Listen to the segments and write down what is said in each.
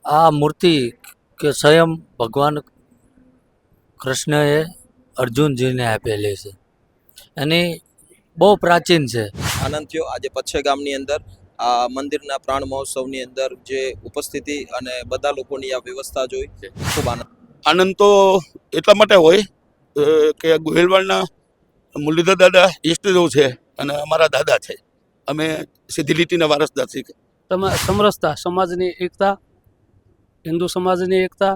આ મૂર્તિ કે સ્વયં ભગવાન કૃષ્ણએ અર્જુનજીને આપેલી છે. એની બહુ પ્રાચીન છે. આનંદ થયો આજે પચ્છે ગામની અંદર આ મંદિરના પ્રાણ મહોત્સવની અંદર જે ઉપસ્થિતિ અને બધા લોકોની આ વ્યવસ્થા જોઈ ખૂબ આનંદ તો એટલા માટે હોય કે ગોહિલવાડના મુરલીધર દાદા ઈષ્ટદેવ છે અને અમારા દાદા છે. અમે સીધી લીટીના વારસદાર છીએ. સમરસતા સમાજની એકતા, હિન્દુ સમાજની એકતા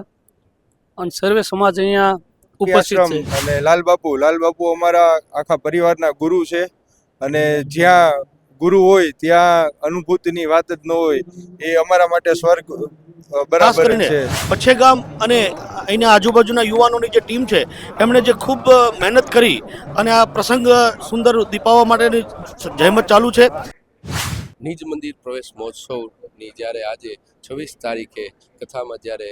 અને સર્વે સમાજ અહીંયા ઉપસ્થિત છે. અને લાલબાપુ અમારા આખા પરિવારના ગુરુ છે અને જ્યાં ગુરુ હોય ત્યાં અનુભૂતિની વાત જ ન હોય, એ અમારા માટે સ્વર્ગ બરાબર છે. પચ્છે ગામ અને અહીંના આજુબાજુના યુવાનોની જે ટીમ છે એમણે જે ખૂબ મહેનત કરી અને આ પ્રસંગ સુંદર દીપાવવા માટેની જહેમત ચાલુ છે. નિજ મંદિર પ્રવેશ મહોત્સવની જ્યારે આજે 26 તારીખે કથામાં જ્યારે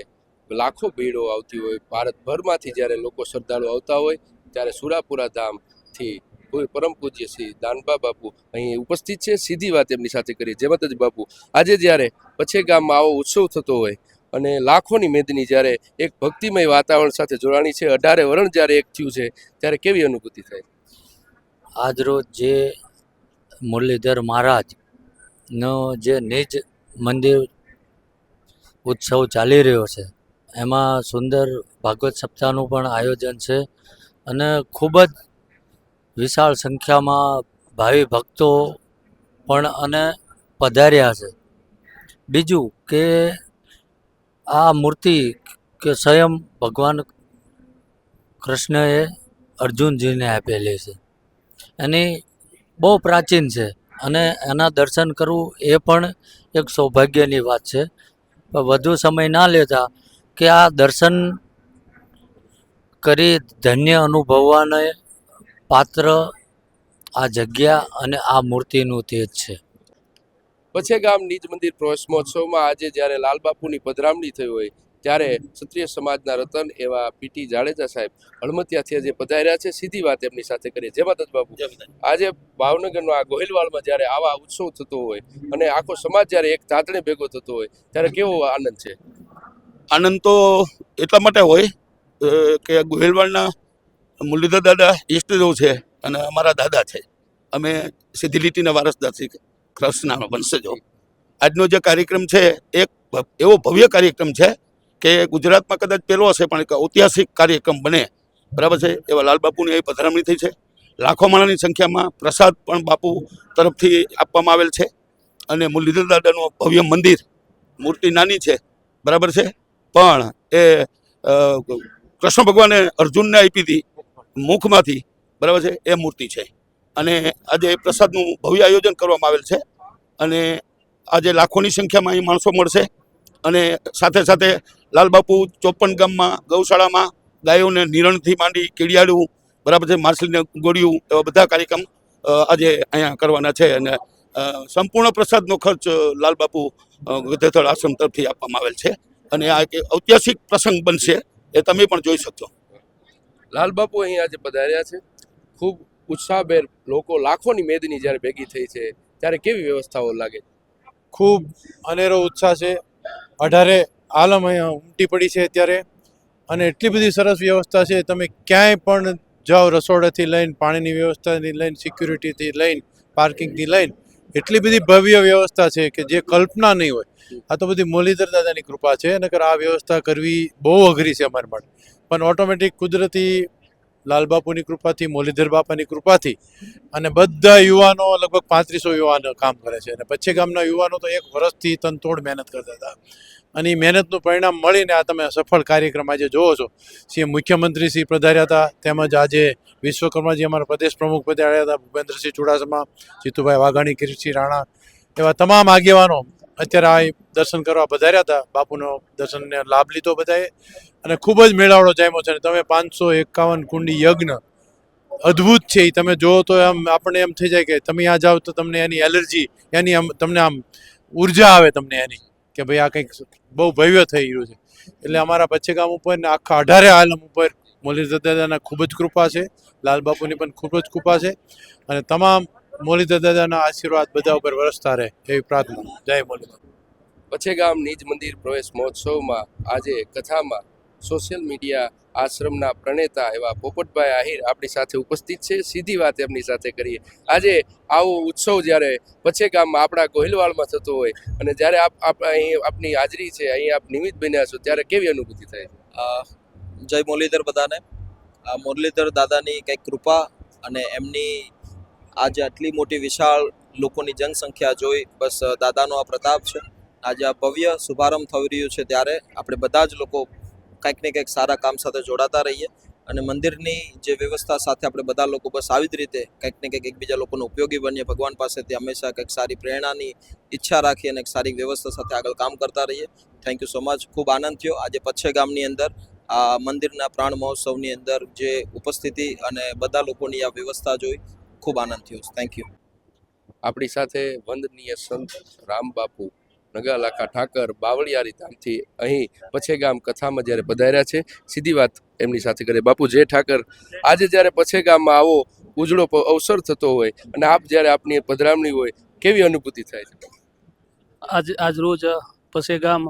લાખો ભીડો આવતી હોય, ભારતભરમાંથી જ્યારે લોકો શ્રદ્ધાળુ આવતા હોય, ત્યારે સુરાપુરા ધામથી પરમ પૂજ્ય શ્રી દાનબા બાપુ અહીં ઉપસ્થિત છે. સીધી વાત એમની સાથે કરી. જય માતાજી બાપુ, આજે જ્યારે પચ્છે ગામમાં આવો ઉત્સવ થતો હોય અને લાખોની મેદની જ્યારે એક ભક્તિમય વાતાવરણ સાથે જોડાણી છે, 18 વરણ જ્યારે એક થયું છે, ત્યારે કેવી અનુભૂતિ થાય? આજરોજ જે મુરલીધર મહારાજનો જે નિજ મંદિર ઉત્સવ ચાલી રહ્યો છે, એમાં સુંદર ભાગવત સપ્તાહનું પણ આયોજન છે અને ખૂબ જ વિશાળ સંખ્યામાં ભાવિ ભક્તો પણ અને પધાર્યા છે. બીજું કે આ મૂર્તિ કે સ્વયં ભગવાન કૃષ્ણએ અર્જુનજીને આપેલી છે. એની બહુ પ્રાચીન છે અને એના દર્શન કરવું એ પણ એક સૌભાગ્યની વાત છે. વધુ સમય ના લેતા કે આ દર્શન કરી ધન્ય અનુભવવાને પાત્ર આ જગ્યા અને આ મૂર્તિનું તેજ છે. પચ્છે ગામ નિજ મંદિર પ્રવેશ મહોત્સવમાં આજે જ્યારે લાલબાપુની પધરામણી થઈ હોય ત્યારે ક્ષત્રિય સમાજના રતન એવા પીટી જાડેજા સાહેબ હળમતિયાથી આજે પધાર્યા છે. સીધી વાત એમની સાથે કરીએ. જય માતાજી બાપુ, આજે ભાવનગરનો આ ગોહિલવાડમાં જ્યારે આવા ઉત્સવ થતો હોય અને આખો સમાજ જ્યારે એક તાતણે ભેગો થતો હોય ત્યારે કેવો આનંદ છે? આનંદ તો એટલા માટે હોય કે ગોહિલવાડના મુરલીધર દાદા ઈષ્ટદેવ છે અને અમારા દાદા છે. અમે સીધી લીટીના વારસદાર છીએ, કૃષ્ણના વંશજો. આજનો જે કાર્યક્રમ છે એક એવો ભવ્ય કાર્યક્રમ છે કે ગુજરાતમાં કદાચ પહેલો હશે, પણ એક ઐતિહાસિક કાર્યક્રમ બને, બરાબર છે. એવા લાલબાપુની અહીં પધરામણી થઈ છે. લાખો માણસની સંખ્યામાં પ્રસાદ પણ બાપુ તરફથી આપવામાં આવેલ છે અને મુરલીધર દાદાનું ભવ્ય મંદિર, મૂર્તિ નાની છે, બરાબર છે, પણ એ કૃષ્ણ ભગવાને અર્જુનને આપી હતી મુખમાંથી, બરાબર છે, એ મૂર્તિ છે. અને આજે પ્રસાદનું ભવ્ય આયોજન કરવામાં આવેલ છે અને આજે લાખોની સંખ્યામાં અહીં માણસો મળશે અને સાથે સાથે લાલબાપુ 54 ગામમાં ગૌશાળામાં ગાયોને નિરણથી માંડી કીડિયાળું, બરાબર છે, માછલીને ગોળિયું, એવા બધા કાર્યક્રમ આજે અહીંયા કરવાના છે અને સંપૂર્ણ પ્રસાદનો ખર્ચ લાલબાપુ ગધેથળ આશ્રમ તરફથી આપવામાં આવેલ છે અને આ એક ઐતિહાસિક પ્રસંગ બનશે, એ તમે પણ જોઈ શકશો. લાલબાપુ અહીં આજે પધાર્યા છે. ખૂબ ઉત્સાહભેર લોકો, લાખોની મેદની જ્યારે ભેગી થઈ છે ત્યારે કેવી વ્યવસ્થાઓ લાગે? ખૂબ અનેરો ઉત્સાહ છે. 18 આલમ અહીંયા ઉમટી પડી છે અત્યારે અને એટલી બધી સરસ વ્યવસ્થા છે. તમે ક્યાંય પણ જાઓ, રસોડાથી લઈને પાણીની વ્યવસ્થાથી લઈને સિક્યુરિટીથી લઈને પાર્કિંગથી લઈને એટલી બધી ભવ્ય વ્યવસ્થા છે કે જે કલ્પના નહીં હોય. આ તો બધી મુરલીધર દાદાની કૃપા છે. નકર આ વ્યવસ્થા કરવી બહુ અઘરી છે અમારા માટે, પણ ઓટોમેટિક કુદરતી લાલબાપુની કૃપાથી, મુરલીધર બાપાની કૃપાથી અને બધા યુવાનો, લગભગ 3500 યુવાનો કામ કરે છે અને પચ્છે ગામના યુવાનો તો એક વર્ષથી તનતોડ મહેનત કરતા હતા અને એ મહેનતનું પરિણામ મળીને આ તમે સફળ કાર્યક્રમ આજે જોવો છો. મુખ્યમંત્રી શ્રી પધાર્યા હતા, તેમજ આજે વિશ્વકર્માજી અમારા પ્રદેશ પ્રમુખ પધાર્યા હતા, ભૂપેન્દ્રસિંહ ચુડાસમા, જીતુભાઈ વાઘાણી, કિરીટસિંહ રાણા, એવા તમામ આગેવાનો અત્યારે આ દર્શન કરવા પધાર્યા હતા. બાપુનો દર્શનને લાભ લીધો બધાએ અને ખૂબ જ મેળાવડો જામ્યો છે. તમે 551 કુંડી યજ્ઞ અદ્ભુત છે. એ તમે જુઓ તો આમ આપણને એમ થઈ જાય કે તમે આ જાઓ તો તમને એની એલર્જી, એની આમ તમને આમ ઉર્જા આવે તમને એની, કે ભાઈ આ કંઈક બહુ ભવ્ય થઈ રહ્યું છે. એટલે અમારા પચ્છે ગામ ઉપર ને આખા 18 આલમ ઉપર મુરલીધર દાદાના ખૂબ જ કૃપા છે, લાલબાપુની પણ ખૂબ જ કૃપા છે અને તમામ મુરલીધર દાદાના આશીર્વાદ બધા ઉપર વરસતા રહે એવી પ્રાર્થના. જય મુરલીધર. પછેગામ નિજ મંદિર પ્રવેશ મહોત્સવમાં આજે કથામાં સોશિયલ મીડિયા આશ્રમના પ્રણેતા એવા પોપટભાઈ આહિર આપણી સાથે ઉપસ્થિત છે. સીધી વાત એમની સાથે કરીએ. આજે આવો ઉત્સવ જ્યારે પછેગામમાં આપણા ગોહિલવાડમાં થતો હોય અને જ્યારે અહીં આપની હાજરી છે, અહીં આપ નિમિત્ત બન્યા છો, ત્યારે કેવી અનુભૂતિ થાય છે? જય મુરલીધર બધાને. આ મુરલીધર દાદાની કંઈક કૃપા અને એમની આજે આટલી મોટી વિશાળ લોકોની જનસંખ્યા જોઈ બસ દાદાનો આ પ્રતાપ છે. આજે આ ભવ્ય શુભારંભ થઈ રહ્યું છે ત્યારે આપણે બધા જ લોકો કંઈક ને કંઈક સારા કામ સાથે જોડાતા રહીએ અને મંદિરની જે વ્યવસ્થા સાથે આપણે બધા લોકો બસ આવી જ રીતે કંઈક ને કંઈક એકબીજા લોકોને ઉપયોગી બનીએ. ભગવાન પાસેથી હંમેશા કંઈક સારી પ્રેરણાની ઈચ્છા રાખીએ અને એક સારી વ્યવસ્થા સાથે આગળ કામ કરતા રહીએ. Thank you so much. ખૂબ આનંદ થયો આજે પછેગામની અંદર આ મંદિરના પ્રાણ મહોત્સવની અંદર જે ઉપસ્થિતિ અને બધા લોકોની આ વ્યવસ્થા જોઈ ખૂબ આનંદ થયો. Thank you. આપણી સાથે વંદનીય સંત રામબાપુ નગાલાખા ઠાકર બાવળિયારી ધામથી અહીં પછેગામ કથામાં જ્યારે પધાર્યા છે. સીધી વાત એમની સાથે કરીએ. બાપુ જય ઠાકર, આજે જ્યારે પછેગામમાં આવો ઉજળો અવસર થતો હોય અને આપ જ્યારે આપની પધરામણી હોય, કેવી અનુભૂતિ થાય છે? આજ રોજ પછેગામ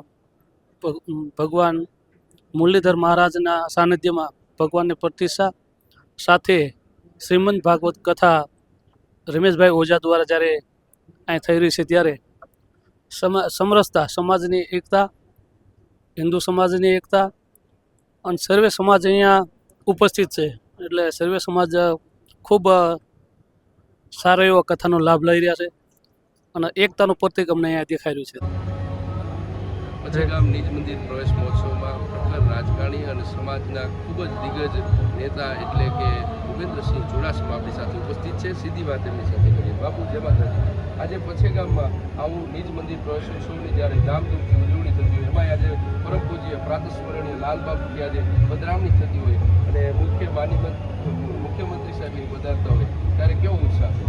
ભગવાન મુરલીધર મહારાજના સાનિધ્યમાં ભગવાનની પ્રતિષ્ઠા સાથે શ્રીમદ ભાગવત કથા રમેશભાઈ ઓઝા દ્વારા જ્યારે અહીં થઈ રહી છે ત્યારે સમરસતા સમાજની એકતા, હિન્દુ સમાજની એકતા અને સર્વે સમાજ અહીંયા ઉપસ્થિત છે. એટલે સર્વે સમાજ ખૂબ સારો એવો કથાનો લાભ લઈ રહ્યા છે અને એકતાનું પ્રતીક અમને અહીંયા દેખાઈ રહ્યું છે. પછેગામ નિજ મંદિર પ્રવેશ મહોત્સવમાં પ્રખર રાજકારણી અને સમાજના ખૂબ જ દિગ્ગજ નેતા એટલે કે ભૂપેન્દ્રસિંહ ચુડાસમા આપણી સાથે ઉપસ્થિત છે. સીધી વાત એમની સાથે કરીએ. બાપુ જેમાં આજે પછેગામમાં આવું નિજ મંદિર પ્રવેશ ઉત્સવની જ્યારે ધામધૂમથી ઉજવણી થતી હોય, એમાં આજે પરમ પૂજ્ય પ્રાતસ્મરણીય લાલબાપુની આજે પધરામણી થતી હોય અને મુખ્યમંત્રી સાહેબ પધારતા હોય, ત્યારે કેવો ઉત્સાહ છે?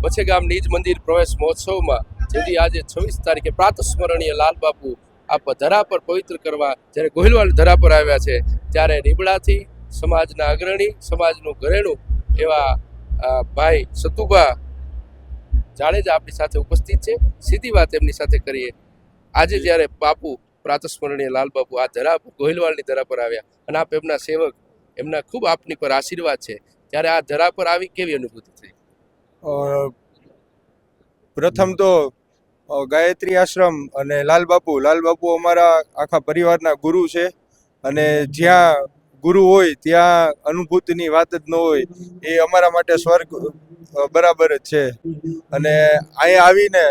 પછેગામ નિજ મંદિર પ્રવેશ મહોત્સવમાં જેથી આજે 26 તારીખે પ્રાતસ્મરણીય લાલબાપુ આ ધરા પર પવિત્ર કરવા જ્યારે ગોહિલવાડ ધરા પર આવ્યા છે, ત્યારે રીબડાથી સમાજના અગ્રણી, સમાજનું ઘરેણું એવા ભાઈ સતુભા જાડેજા આપણી સાથે ઉપસ્થિત છે. સીધી વાત એમની સાથે કરીએ. આજે જ્યારે બાપુ પ્રાતસ્મરણીય લાલબાપુ આ ધરા પર ગોહિલવાડની ધરા પર આવ્યા અને આપ એમના સેવક, એમના ખૂબ આપની પર આશીર્વાદ છે, ત્યારે આ ધરા પર આવી કેવી અનુભૂતિ થઈ? પ્રથમ તો ગાયત્રી આશ્રમ અને લાલબાપુ અમારા આખા પરિવારના ગુરુ છે અને જ્યાં ગુરુ હોય ત્યાં અનુભૂતિની વાત જ ન હોય, એ અમારા માટે સ્વર્ગ બરાબર જ છે. અને અહીંયા આવીને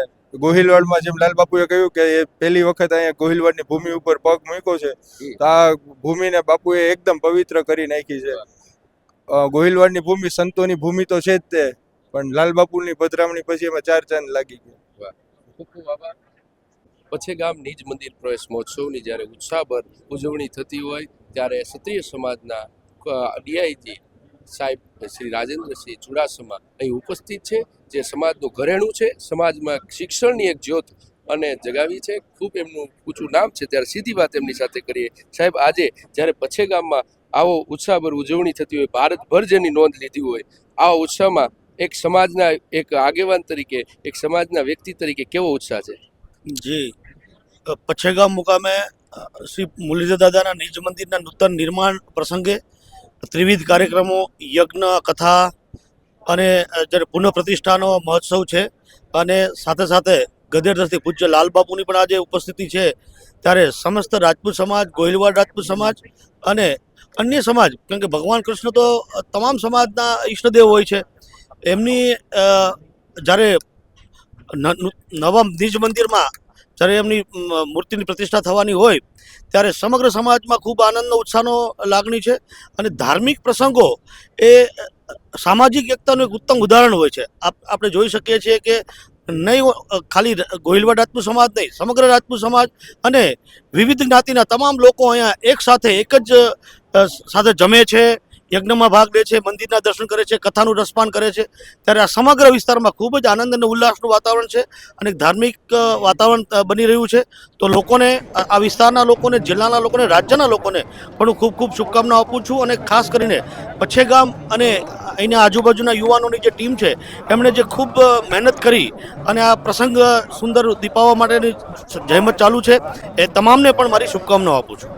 ગોહિલવાડમાં જેમ લાલબાપુએ કહ્યું કે એ પહેલી વખત અહીંયા ગોહિલવાડની ભૂમિ ઉપર પગ મૂક્યો છે, તો આ ભૂમિને બાપુએ એકદમ પવિત્ર કરી નાખી છે. ગોહિલવાડની ભૂમિ સંતોની ભૂમિ તો છે જ તે, પણ લાલબાપુની પધરામણી પછી એમાં 4 ચાંદ લાગી ગયા. ખૂબ ખૂબ આભાર. પછેગામ નિજ મંદિર પ્રવેશ મહોત્સવની જ્યારે ઉત્સાહભર ઉજવણી થતી હોય ત્યારે ક્ષત્રિય સમાજના ડીઆઈજી સાહેબ શ્રી રાજેન્દ્રસિંહ ચુડાસમા અહીં ઉપસ્થિત છે, જે સમાજનું ઘરેણું છે, સમાજમાં શિક્ષણની એક જ્યોત અને જગાવી છે. ખૂબ એમનું ઊંચું નામ છે. ત્યારે સીધી વાત એમની સાથે કરીએ. સાહેબ, આજે જ્યારે પછેગામમાં આવો ઉત્સાહભર ઉજવણી થતી હોય, ભારતભર જેની નોંધ લીધી હોય, આ ઉત્સાહમાં એક સમાજના એક આગેવાન તરીકે, એક સમાજના વ્યક્તિ તરીકે કેવો ઉત્સાહ છે? જી, પછેગામ મુકામે શ્રી મુરલીધર દાદાના નિજ મંદિરના નૂતન નિર્માણ પ્રસંગે ત્રિવિધ કાર્યક્રમો, યજ્ઞ, કથા અને જ્યારે પુનઃ પ્રતિષ્ઠાનો મહોત્સવ છે અને સાથે સાથે ગધેડધરથી પૂજ્ય લાલબાપુની પણ આજે ઉપસ્થિતિ છે. ત્યારે સમસ્ત રાજપૂત સમાજ, ગોહિલવાડ રાજપૂત સમાજ અને અન્ય સમાજ, કારણ કે ભગવાન કૃષ્ણ તો તમામ સમાજના ઈષ્ટદેવ હોય છે, એમની જ્યારે નવા નિજ મંદિરમાં જ્યારે એમની મૂર્તિની પ્રતિષ્ઠા થવાની હોય ત્યારે સમગ્ર સમાજમાં ખૂબ આનંદનો ઉત્સાહનો લાગણી છે. અને ધાર્મિક પ્રસંગો એ સામાજિક એકતાનું એક ઉત્તમ ઉદાહરણ હોય છે. આપણે જોઈ શકીએ છીએ કે નહીં ખાલી ગોહિલવાડ રાજપૂત સમાજ નહીં, સમગ્ર રાજપૂત સમાજ અને વિવિધ જ્ઞાતિના તમામ લોકો અહીંયા એક સાથે એક જ સાથે જમે છે, યજ્ઞમાં ભાગ લે છે, મંદિરના દર્શન કરે છે, કથાનું રસપાન કરે છે, ત્યારે આ સમગ્ર વિસ્તારમાં ખૂબ જ આનંદ અને ઉલ્લાસનું વાતાવરણ છે અને એક ધાર્મિક વાતાવરણ બની રહ્યું છે. તો લોકોને, આ વિસ્તારના લોકોને, જિલ્લાના લોકોને, રાજ્યના લોકોને પણ હું ખૂબ ખૂબ શુભકામનાઓ આપું છું. અને ખાસ કરીને પચ્છેગામ અને અહીંના આજુબાજુના યુવાનોની જે ટીમ છે એમણે જે ખૂબ મહેનત કરી અને આ પ્રસંગ સુંદર દીપાવવા માટેની જહેમત ચાલુ છે, એ તમામને પણ મારી શુભકામનાઓ આપું છું.